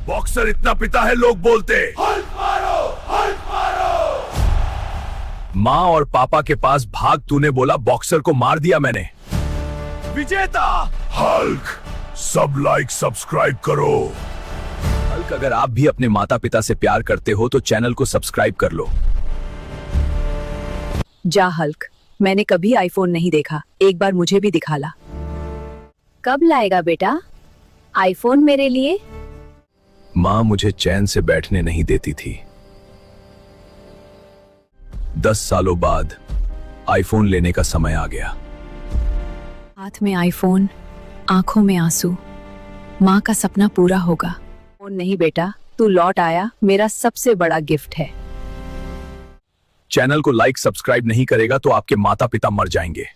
बॉक्सर इतना पिता है लोग बोलते। हल्क मारो, हल्क मारो। माँ और पापा के पास भाग, तूने बोला बॉक्सर को मार दिया मैंने। विजेता हल्क, सब लाइक सब्सक्राइब करो। हल्क, अगर आप भी अपने माता पिता से प्यार करते हो तो चैनल को सब्सक्राइब कर लो। जा हल्क, मैंने कभी आईफोन नहीं देखा, एक बार मुझे भी दिखा ला। कब लाएगा बेटा आईफोन मेरे लिए? माँ मुझे चैन से बैठने नहीं देती थी। 10 सालों बाद आईफोन लेने का समय आ गया। हाथ में आईफोन, आंखों में आंसू, माँ का सपना पूरा होगा। फोन नहीं बेटा, तू लौट आया, मेरा सबसे बड़ा गिफ्ट है। चैनल को लाइक सब्सक्राइब नहीं करेगा तो आपके माता पिता मर जाएंगे।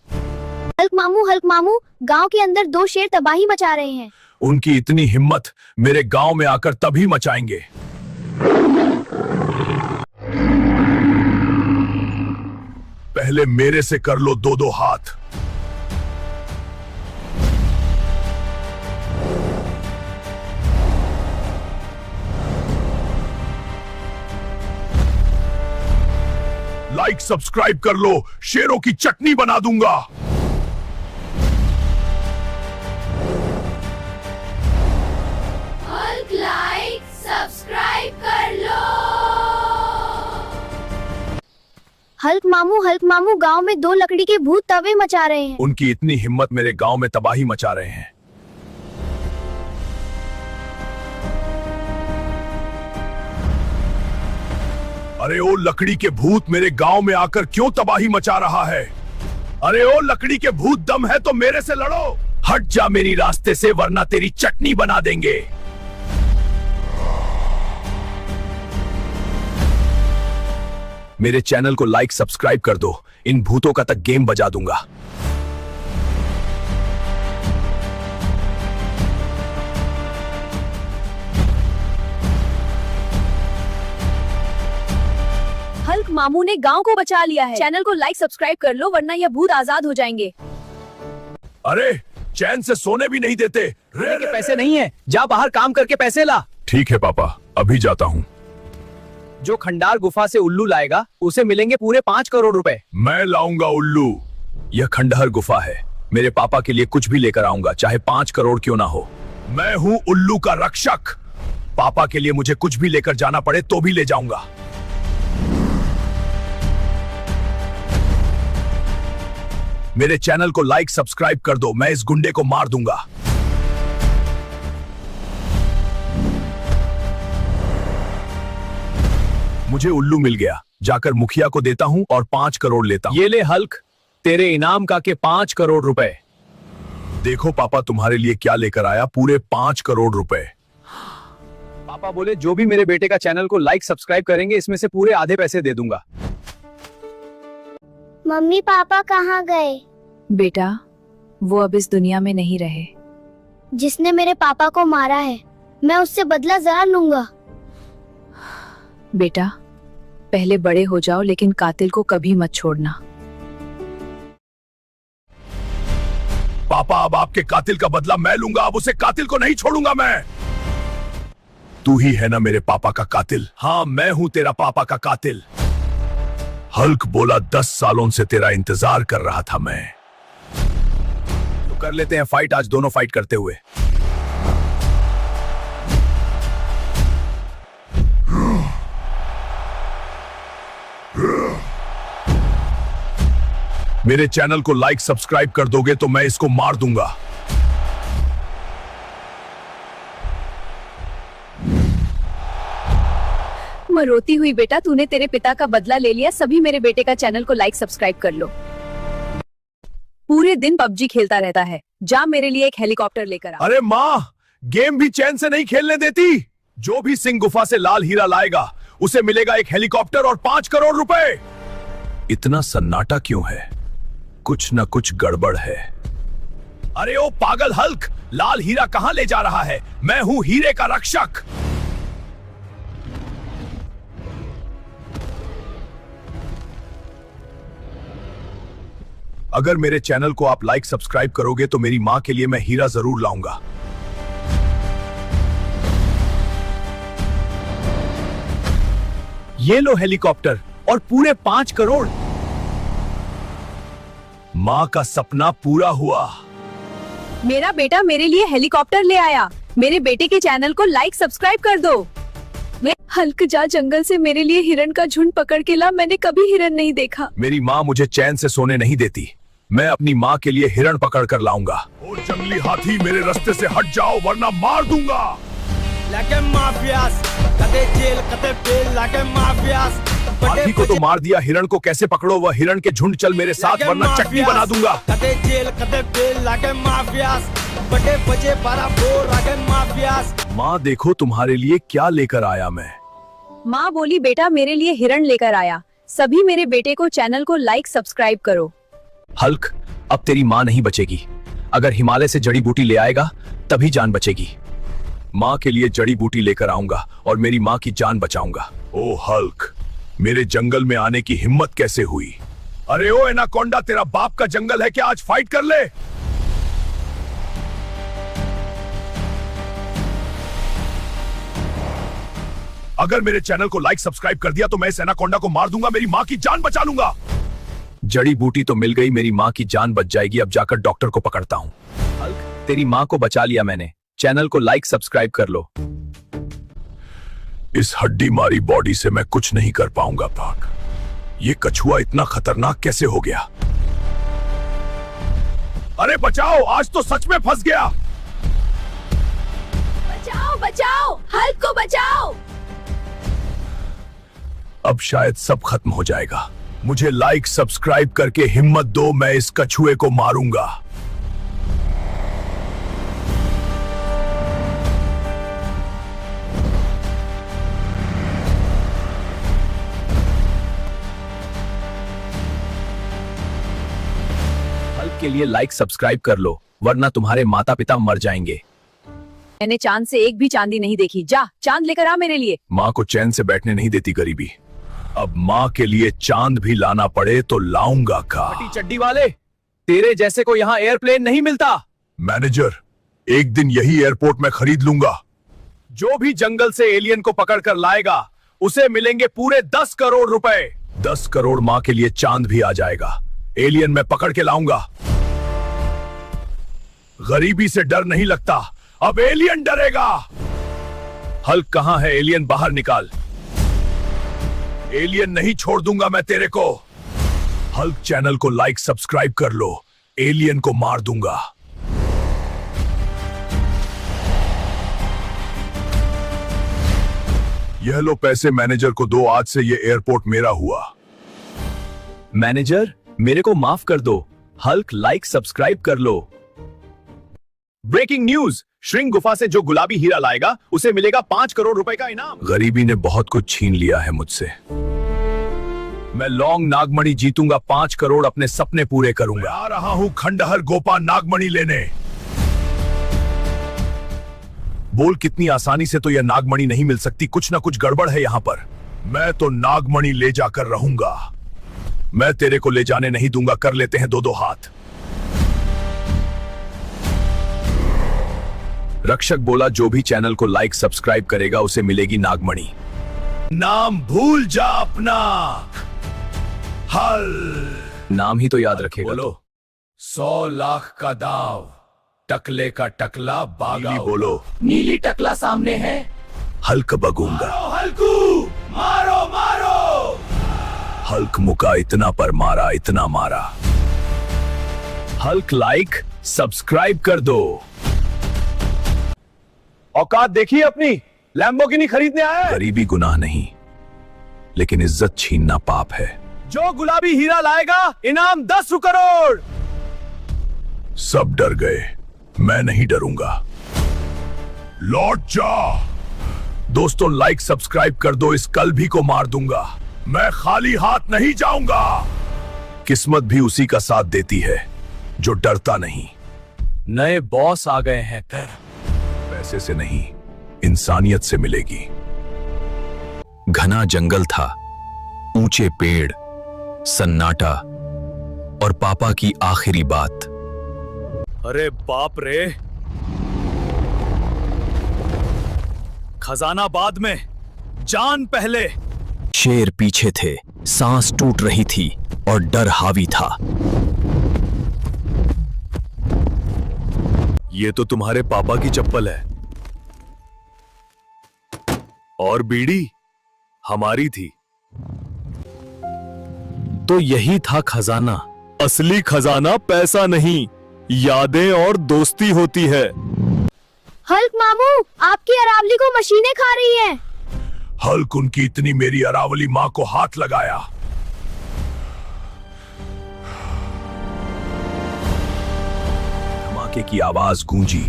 हल्क मामू गांव के अंदर 2 शेर तबाही मचा रहे हैं। उनकी इतनी हिम्मत मेरे गांव में आकर तभी मचाएंगे। पहले मेरे से कर लो 2-2 हाथ। लाइक सब्सक्राइब कर लो, शेरों की चटनी बना दूंगा। लाइक सब्सक्राइब कर लो। हल्क मामू गांव में 2 लकड़ी के भूत तवे मचा रहे हैं। उनकी इतनी हिम्मत मेरे गांव में तबाही मचा रहे हैं। अरे ओ लकड़ी के भूत मेरे गांव में आकर क्यों तबाही मचा रहा है? अरे ओ लकड़ी के भूत, दम है तो मेरे से लड़ो। हट जा मेरी रास्ते से वरना तेरी चटनी बना देंगे। मेरे चैनल को लाइक सब्सक्राइब कर दो, इन भूतों का तक गेम बजा दूंगा। हल्क मामू ने गांव को बचा लिया है। चैनल को लाइक सब्सक्राइब कर लो वरना ये भूत आजाद हो जाएंगे। अरे चैन से सोने भी नहीं देते। रे पैसे नहीं है, जा बाहर काम करके पैसे ला। ठीक है पापा, अभी जाता हूँ। जो खंडार गुफा से उल्लू लाएगा उसे मिलेंगे पूरे 5 करोड़ रुपए। मैं लाऊंगा उल्लू। यह खंडहर गुफा है, मेरे पापा के लिए कुछ भी लेकर आऊंगा, चाहे 5 करोड़ क्यों ना हो। मैं हूँ उल्लू का रक्षक। पापा के लिए मुझे कुछ भी लेकर जाना पड़े तो भी ले जाऊंगा। मेरे चैनल को लाइक सब्सक्राइब कर दो, मैं इस गुंडे को मार दूंगा। मुझे उल्लू मिल गया, जाकर मुखिया को देता हूं और 5 करोड़ लेता हूं। ये ले हल्क, तेरे इनाम का के 5 करोड़ रुपए। देखो पापा तुम्हारे लिए क्या लेकर आया, पूरे 5 करोड़ रुपए। पापा बोले जो भी मेरे बेटे का चैनल को लाइक सब्सक्राइब करेंगे इसमें से पूरे आधे पैसे दे दूंगा। मम्मी पापा कहाँ गए? बेटा, वो अब इस दुनिया में नहीं रहे। जिसने मेरे पापा को मारा है, मैं उससे बदला जरा लूंगा। बेटा, पहले बड़े हो जाओ लेकिन कातिल को कभी मत छोड़ना। पापा अब आपके कातिल का बदला मैं लूंगा, अब उसे कातिल को नहीं छोड़ूंगा मैं। तू ही है ना मेरे पापा का कातिल? हाँ मैं हूं तेरा पापा का कातिल। हल्क बोला 10 सालों से तेरा इंतजार कर रहा था मैं। तो कर लेते हैं फाइट, आज दोनों फाइट करते हुए। मेरे चैनल को लाइक सब्सक्राइब कर दोगे तो मैं इसको मार दूंगा। मैं रोती हुई बेटा, तूने तेरे पिता का बदला ले लिया। सभी मेरे बेटे का चैनल को लाइक सब्सक्राइब कर लो। पूरे दिन पबजी खेलता रहता है, जा मेरे लिए एक हेलीकॉप्टर लेकर आ। अरे माँ, गेम भी चैन से नहीं खेलने देती। जो भी सिंह गुफा से लाल हीरा लाएगा उसे मिलेगा एक हेलीकॉप्टर और 5 करोड़ रुपए। इतना सन्नाटा क्यों है? कुछ न कुछ गड़बड़ है। अरे ओ पागल हल्क, लाल हीरा कहां ले जा रहा है? मैं हूं हीरे का रक्षक। अगर मेरे चैनल को आप लाइक सब्सक्राइब करोगे तो मेरी मां के लिए मैं हीरा जरूर लाऊंगा। ये लो हेलीकॉप्टर और पूरे 5 करोड़। मां का सपना पूरा हुआ। मेरा बेटा मेरे लिए हेलीकॉप्टर ले आया। मेरे बेटे के चैनल को लाइक सब्सक्राइब कर दो। हल्क जा जंगल से मेरे लिए हिरण का झुंड पकड़ के ला, मैंने कभी हिरण नहीं देखा। मेरी माँ मुझे चैन से सोने नहीं देती, मैं अपनी माँ के लिए हिरण पकड़ कर लाऊंगा। ओ जंगली हाथी, मेरे रास्ते से हट जाओ वरना मार दूंगा। हाथी को तो मार दिया, हिरण को कैसे पकड़ो? वह हिरण के झुंड, चल मेरे साथ वरना चटनी बना दूंगा। बटे बजे 12 बोर रागन माफियास। माँ देखो तुम्हारे लिए क्या लेकर आया मैं। माँ बोली बेटा मेरे लिए हिरण लेकर आया। सभी मेरे बेटे को चैनल को लाइक सब्सक्राइब करो। हल्क, अब तेरी माँ नहीं बचेगी। अगर हिमालय से जड़ी बूटी ले आएगा तभी जान बचेगी। माँ के लिए जड़ी बूटी लेकर आऊंगा और मेरी माँ की जान बचाऊंगा। ओ हल्क, मेरे जंगल में आने की हिम्मत कैसे हुई? अरे ओ एनाकोंडा, तेरा बाप का जंगल है क्या? आज फाइट कर ले। अगर मेरे चैनल को लाइक सब्सक्राइब कर दिया तो मैं इस एनाकोंडा को मार दूंगा, मेरी माँ की जान बचा लूंगा। जड़ी बूटी तो मिल गई, मेरी माँ की जान बच जाएगी। अब जाकर डॉक्टर को पकड़ता हूँ। हल्क, तेरी माँ को बचा लिया मैंने। चैनल को लाइक सब्सक्राइब कर लो। इस हड्डी मारी बॉडी से मैं कुछ नहीं कर पाऊंगा पाक। ये कछुआ इतना खतरनाक कैसे हो गया? अरे बचाओ, आज तो सच में फंस गया। बचाओ बचाओ, हल्क को बचाओ। अब शायद सब खत्म हो जाएगा। मुझे लाइक सब्सक्राइब करके हिम्मत दो, मैं इस कछुए को मारूंगा। हल्क के लिए लाइक सब्सक्राइब कर लो, वरना तुम्हारे माता पिता मर जाएंगे। मैंने चांद से एक भी चांदी नहीं देखी। जा चांद लेकर आ मेरे लिए। माँ को चैन से बैठने नहीं देती गरीबी। अब माँ के लिए चांद भी लाना पड़े तो लाऊंगा का। चड्डी वाले, तेरे जैसे को यहाँ एयरप्लेन नहीं मिलता। मैनेजर, एक दिन यही एयरपोर्ट में खरीद लूंगा। जो भी जंगल से एलियन को पकड़ कर लाएगा उसे मिलेंगे पूरे 10 करोड़ रुपए। 10 करोड़ माँ के लिए चांद भी आ जाएगा। एलियन मैं पकड़ के लाऊंगा। गरीबी से डर नहीं लगता, अब एलियन डरेगा। हल्क कहां है? एलियन बाहर निकाल। एलियन नहीं छोड़ दूंगा मैं तेरे को। हल्क, चैनल को लाइक सब्सक्राइब कर लो, एलियन को मार दूंगा। यह लो पैसे मैनेजर को दो, आज से ये एयरपोर्ट मेरा हुआ। मैनेजर, मेरे को माफ कर दो। हल्क, लाइक सब्सक्राइब कर लो। ब्रेकिंग न्यूज, श्रिंग गुफा से जो गुलाबी हीरा लाएगा उसे मिलेगा 5 करोड़ रुपए का इनाम। गरीबी ने बहुत कुछ छीन लिया है मुझसे। मैं लॉन्ग नागमणि जीतूंगा, 5 करोड़ अपने सपने पूरे करूंगा। आ रहा हूं खंडहर गोपा नागमणि लेने। बोल, कितनी आसानी से तो यह नागमणि नहीं मिल सकती, कुछ ना कुछ गड़बड़ है यहां पर। मैं तो नागमणि ले जाकर रहूंगा। मैं तेरे को ले जाने नहीं दूंगा। कर लेते हैं 2-2 हाथ। रक्षक बोला जो भी चैनल को लाइक सब्सक्राइब करेगा उसे मिलेगी नागमणि। नाम भूल जा अपना। हल नाम ही तो याद रखेगा। बोलो। 100 लाख का दाव, टकले का टकला बागा। बोलो। नीली टकला सामने है। हल्क बगूंगा। हल्कू, मारो मारो। हल्क मुका इतना पर मारा, इतना मारा। हल्क, लाइक सब्सक्राइब कर दो। औकात देखिए अपनी, लैम्बोर्गिनी खरीदने आया है। गरीबी गुनाह नहीं, लेकिन इज्जत छीनना पाप है। जो गुलाबी हीरा लाएगा इनाम 10 करोड़। सब डर गए, मैं नहीं डरूंगा। लौट जा। दोस्तों, लाइक सब्सक्राइब कर दो, इस कल्भी को मार दूंगा। मैं खाली हाथ नहीं जाऊंगा। किस्मत भी उसी का साथ देती है जो डरता नहीं। नए बॉस आ गए हैं। पैसे से नहीं, इंसानियत से मिलेगी। घना जंगल था, ऊंचे पेड़, सन्नाटा और पापा की आखिरी बात। अरे बाप रे, खजाना बाद में, जान पहले। शेर पीछे थे, सांस टूट रही थी और डर हावी था। ये तो तुम्हारे पापा की चप्पल है और बीड़ी हमारी थी। तो यही था खजाना। असली खजाना पैसा नहीं, यादें और दोस्ती होती है। हल्क मामू, आपकी अरावली को मशीनें खा रही हैं। हल्क, उनकी इतनी मेरी अरावली माँ को हाथ लगाया। धमाके की आवाज गूंजी।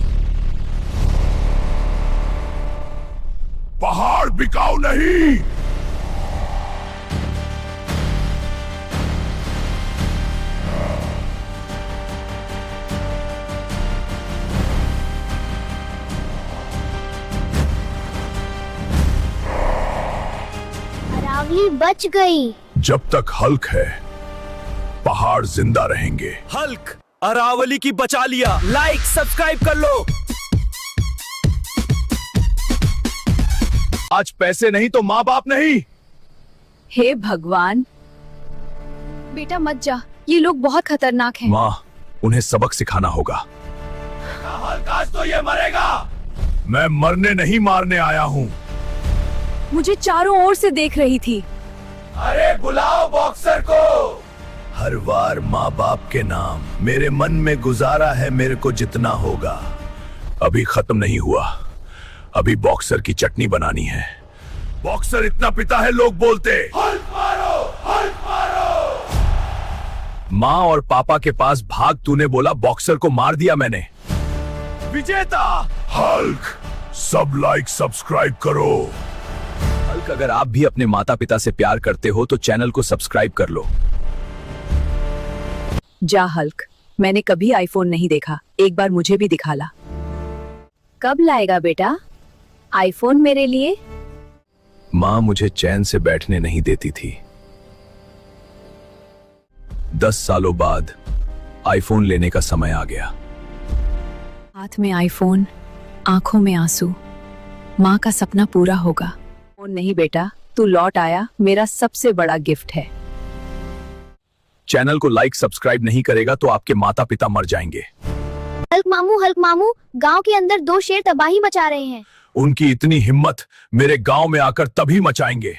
पहाड़ बिकाऊ नहीं। अरावली बच गई। जब तक हल्क है पहाड़ जिंदा रहेंगे। हल्क अरावली की बचा लिया। लाइक सब्सक्राइब कर लो। आज पैसे नहीं तो माँ बाप नहीं। हे भगवान, बेटा मत जा, ये लोग बहुत खतरनाक हैं। माँ, उन्हें सबक सिखाना होगा। हल्क आज तो ये मरेगा। मैं मरने नहीं मारने आया हूँ। मुझे चारों ओर से देख रही थी। अरे बुलाओ बॉक्सर को। हर बार माँ बाप के नाम मेरे मन में गुजारा है मेरे को जितना होगा। अभी खत्म नहीं हुआ, अभी बॉक्सर की चटनी बनानी है। बॉक्सर इतना पिता है लोग बोलते। हल्क मारो, हल्क मारो। माँ और पापा के पास भाग, तूने बोला बॉक्सर को मार दिया मैंने। विजेता हल्क, सब लाइक सब्सक्राइब करो। हल्क, अगर आप भी अपने माता पिता से प्यार करते हो तो चैनल को सब्सक्राइब कर लो। जा हल्क, मैंने कभी आईफोन नहीं देखा, एक बार मुझे भी दिखा ला। कब लाएगा बेटा आईफोन मेरे लिए? माँ मुझे चैन से बैठने नहीं देती थी। 10 सालों बाद आईफोन लेने का समय आ गया। हाथ में आईफोन, आंखों में आंसू, माँ का सपना पूरा होगा। फोन नहीं बेटा, तू लौट आया, मेरा सबसे बड़ा गिफ्ट है। चैनल को लाइक सब्सक्राइब नहीं करेगा तो आपके माता पिता मर जाएंगे। हल्क मामू, गांव के अंदर 2 शेर तबाही मचा रहे हैं। उनकी इतनी हिम्मत मेरे गांव में आकर तभी मचाएंगे।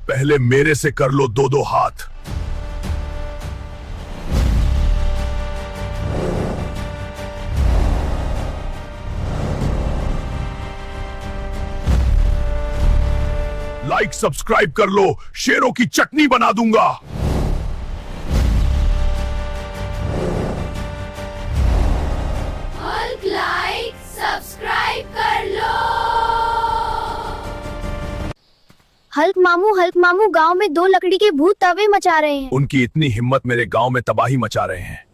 पहले मेरे से कर लो 2-2 हाथ। लाइक सब्सक्राइब कर लो, शेरों की चटनी बना दूंगा। हल्क लाइक सब्सक्राइब कर लो। हल्क मामू, गांव में 2 लकड़ी के भूत तवे मचा रहे हैं। उनकी इतनी हिम्मत मेरे गांव में तबाही मचा रहे हैं।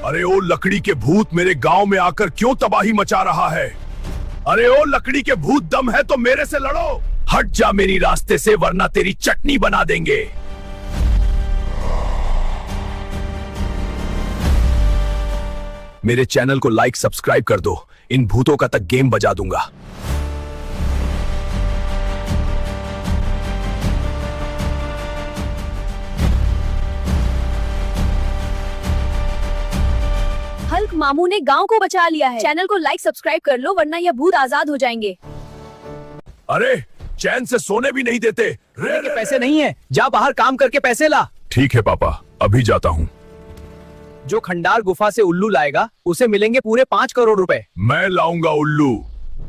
अरे ओ लकड़ी के भूत मेरे गांव में आकर क्यों तबाही मचा रहा है? अरे ओ लकड़ी के भूत, दम है तो मेरे से लड़ो। हट जा मेरी रास्ते से वरना तेरी चटनी बना देंगे। मेरे चैनल को लाइक सब्सक्राइब कर दो, इन भूतों का तक गेम बजा दूंगा। हल्क मामू ने गांव को बचा लिया है। चैनल को लाइक सब्सक्राइब कर लो वरना ये भूत आजाद हो जाएंगे। अरे चैन से सोने भी नहीं देते। के पैसे नहीं है, जा बाहर काम करके पैसे ला। ठीक है पापा, अभी जाता हूँ। जो खंडार गुफा से उल्लू लाएगा उसे मिलेंगे पूरे 5 करोड़ रुपए। मैं लाऊंगा उल्लू।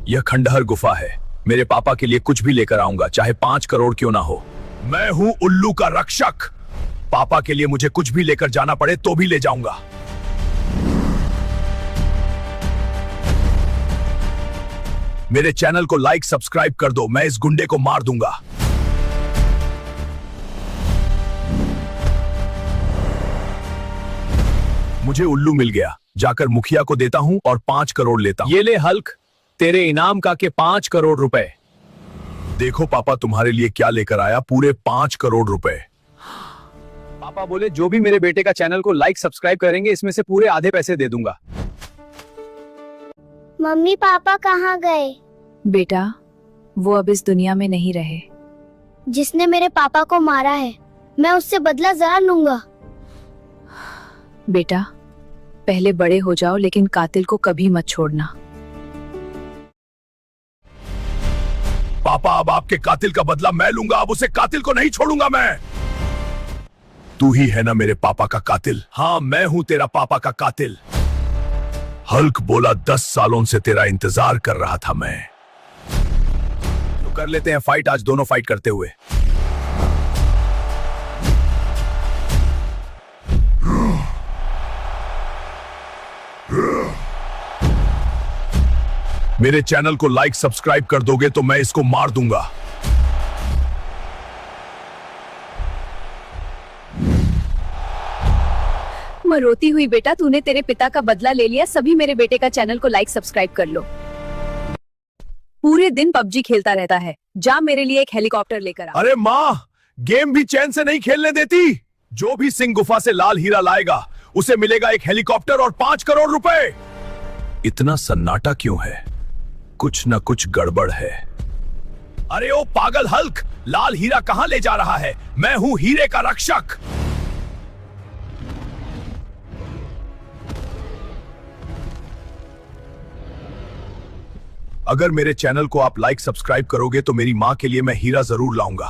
यह खंडहर गुफा है, मेरे पापा के लिए कुछ भी लेकर आऊंगा, चाहे 5 करोड़ क्यों ना हो। मैं हूँ उल्लू का रक्षक। पापा के लिए मुझे कुछ भी लेकर जाना पड़े तो भी ले जाऊंगा। मेरे चैनल को लाइक सब्सक्राइब कर दो, मैं इस गुंडे को मार दूंगा। मुझे उल्लू मिल गया, जाकर मुखिया को देता हूं और 5 करोड़ लेता हूं। ये ले हल्क, तेरे इनाम का के 5 करोड़ रुपए। देखो पापा तुम्हारे लिए क्या लेकर आया, पूरे 5 करोड़ रुपए। पापा बोले जो भी मेरे बेटे का चैनल को लाइक सब्सक्राइब करेंगे इसमें से पूरे आधे पैसे दे दूंगा। मम्मी पापा कहाँ गए? बेटा, वो अब इस दुनिया में नहीं रहे। जिसने मेरे पापा को मारा है, मैं उससे बदला जरूर लूंगा। बेटा, पहले बड़े हो जाओ लेकिन कातिल को कभी मत छोड़ना। पापा अब आपके कातिल का बदला मैं लूंगा, अब उसे कातिल को नहीं छोड़ूंगा मैं। तू ही है ना मेरे पापा का कातिल? हाँ मैं हूं तेरा पापा का कातिल। हल्क बोला 10 सालों से तेरा इंतजार कर रहा था मैं। कर लेते हैं फाइट, आज दोनों फाइट करते हुए। मेरे चैनल को लाइक सब्सक्राइब कर दोगे तो मैं इसको मार दूंगा। रोती हुई बेटा, तूने तेरे पिता का बदला ले लिया। सभी मेरे बेटे का चैनल को लाइक सब्सक्राइब कर लो। पूरे दिन पबजी खेलता रहता है। जा मेरे लिए एक हेलीकॉप्टर लेकर आ। अरे माँ, गेम भी चैन से नहीं खेलने देती। जो भी सिंह गुफा से लाल हीरा लाएगा उसे मिलेगा एक हेलीकॉप्टर और 5 करोड़ रुपए। इतना सन्नाटा क्यों है? कुछ न कुछ गड़बड़ है। अरे ओ पागल हल्क, लाल हीरा कहां ले जा रहा है? मैं हूं हीरे का रक्षक। अगर मेरे चैनल को आप लाइक सब्सक्राइब करोगे तो मेरी मां के लिए मैं हीरा जरूर लाऊंगा।